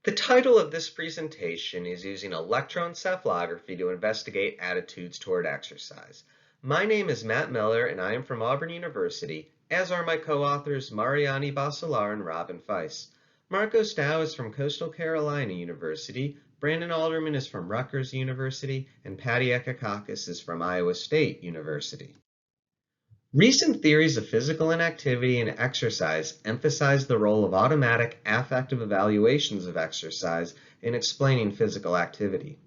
The title of this presentation is using electroencephalography to investigate attitudes toward exercise. My name is Matt Miller and I am from Auburn University, as are my co-authors Mariani Basilar and Robin Feiss. Marco Stow is from Coastal Carolina University, Brandon Alderman is from Rutgers University, and Patty Ekakakis is from Iowa State University. Recent theories of physical inactivity and exercise emphasize the role of automatic affective evaluations of exercise in explaining physical activity.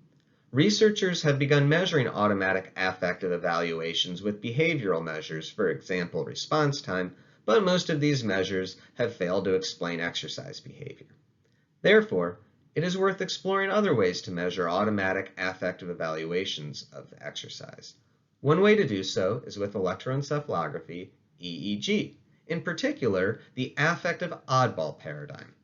Researchers have begun measuring automatic affective evaluations with behavioral measures, for example, response time, but most of these measures have failed to explain exercise behavior. Therefore, it is worth exploring other ways to measure automatic affective evaluations of exercise. One way to do so is with electroencephalography, EEG, in particular, the affective oddball paradigm.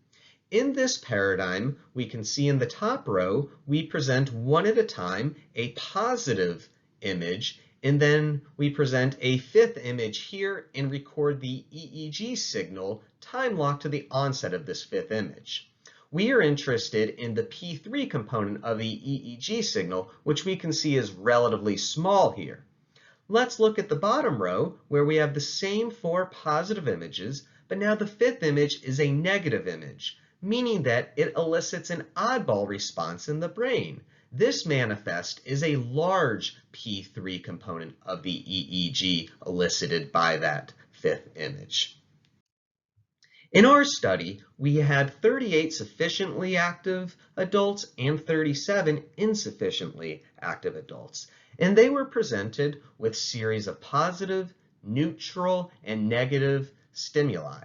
In this paradigm, we can see in the top row, we present one at a time a positive image, and then we present a fifth image here and record the EEG signal time locked to the onset of this fifth image. We are interested in the P3 component of the EEG signal, which we can see is relatively small here. Let's look at the bottom row where we have the same four positive images, but now the fifth image is a negative image, meaning that it elicits an oddball response in the brain. This manifest is a large P3 component of the EEG elicited by that fifth image. In our study, we had 38 sufficiently active adults and 37 insufficiently active adults, and they were presented with series of positive, neutral, and negative stimuli.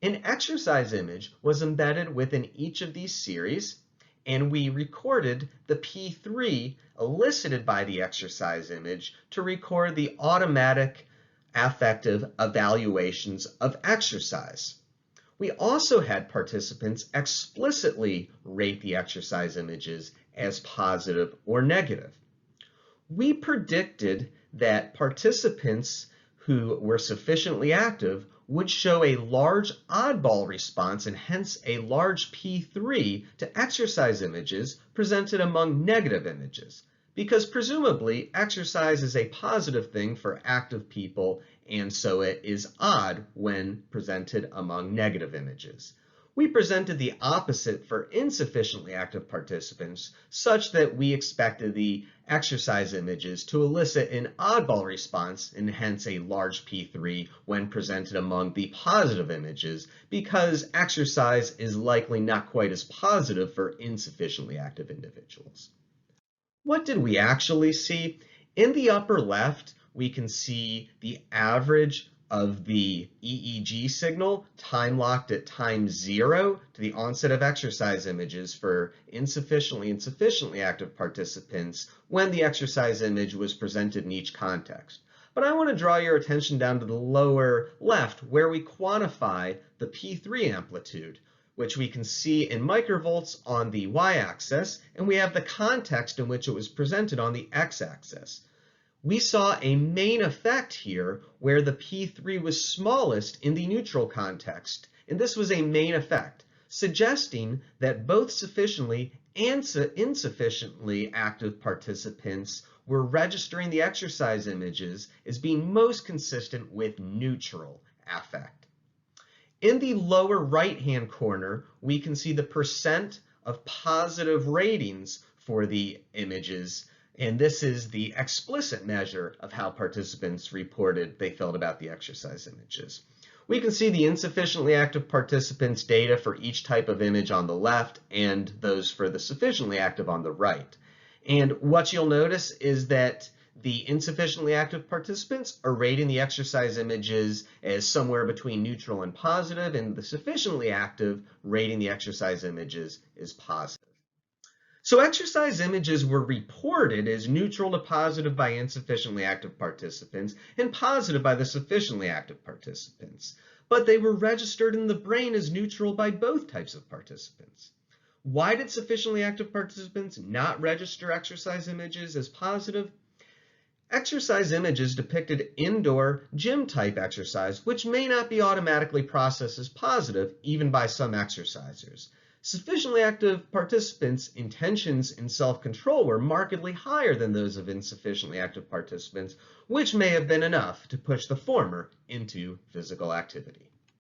An exercise image was embedded within each of these series, and we recorded the P3 elicited by the exercise image to record the automatic affective evaluations of exercise. We also had participants explicitly rate the exercise images as positive or negative. We predicted that participants who were sufficiently active would show a large oddball response and hence a large P3 to exercise images presented among negative images, because presumably exercise is a positive thing for active people, and so it is odd when presented among negative images. We presented the opposite for insufficiently active participants, such that we expected the exercise images to elicit an oddball response and hence a large P3 when presented among the positive images, because exercise is likely not quite as positive for insufficiently active individuals. What did we actually see? In the upper left, we can see the average of the EEG signal time locked at time 0 to the onset of exercise images for insufficiently and sufficiently active participants when the exercise image was presented in each context. But I want to draw your attention down to the lower left where we quantify the P3 amplitude, which we can see in microvolts on the y-axis, and we have the context in which it was presented on the x-axis. We saw a main effect here where the P3 was smallest in the neutral context, and this was a main effect, suggesting that both sufficiently and insufficiently active participants were registering the exercise images as being most consistent with neutral affect. In the lower right-hand corner, we can see the percent of positive ratings for the images, and this is the explicit measure of how participants reported they felt about the exercise images. We can see the insufficiently active participants' data for each type of image on the left and those for the sufficiently active on the right. And what you'll notice is that the insufficiently active participants are rating the exercise images as somewhere between neutral and positive, and the sufficiently active rating the exercise images as positive. So exercise images were reported as neutral to positive by insufficiently active participants and positive by the sufficiently active participants, but they were registered in the brain as neutral by both types of participants. Why did sufficiently active participants not register exercise images as positive? Exercise images depicted indoor gym-type exercise, which may not be automatically processed as positive even by some exercisers. Sufficiently active participants' intentions and self-control were markedly higher than those of insufficiently active participants, which may have been enough to push the former into physical activity.